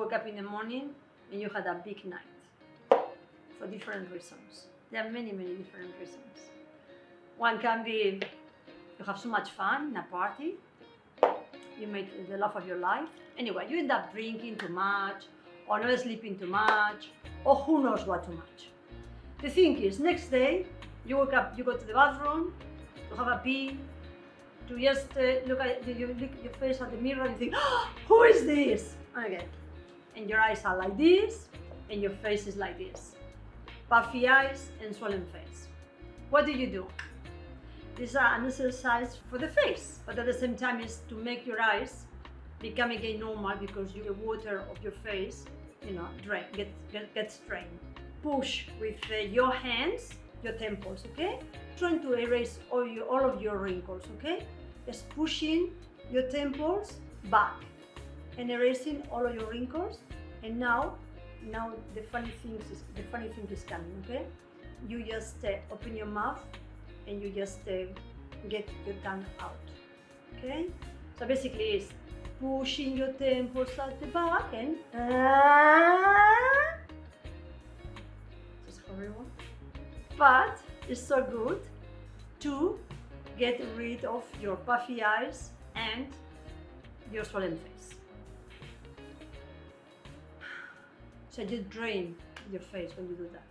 woke up in the morning and you had a big night for different reasons. There are many, many different reasons. One can be you have so much fun in a party, you made the love of your life. Anyway, you end up drinking too much, or not sleeping too much, or who knows what too much. The thing is, next day, you wake up, you go to the bathroom, to have a pee, to just look your face at the mirror and think, oh, who is this? Okay. And your eyes are like this, and your face is like this. Puffy eyes and swollen face. What do? These are an exercise for the face, but at the same time is to make your eyes become again normal because the water of your face, gets drained. Push with your hands, your temples, okay? Trying to erase all of your wrinkles, okay? Just pushing your temples back and erasing all of your wrinkles. And now the funny thing is coming, okay? You just open your mouth and you just get your tongue out, okay? So basically it's pushing your temples at the back and it's horrible, but it's so good to get rid of your puffy eyes and your swollen face. So you drain your face when you do that.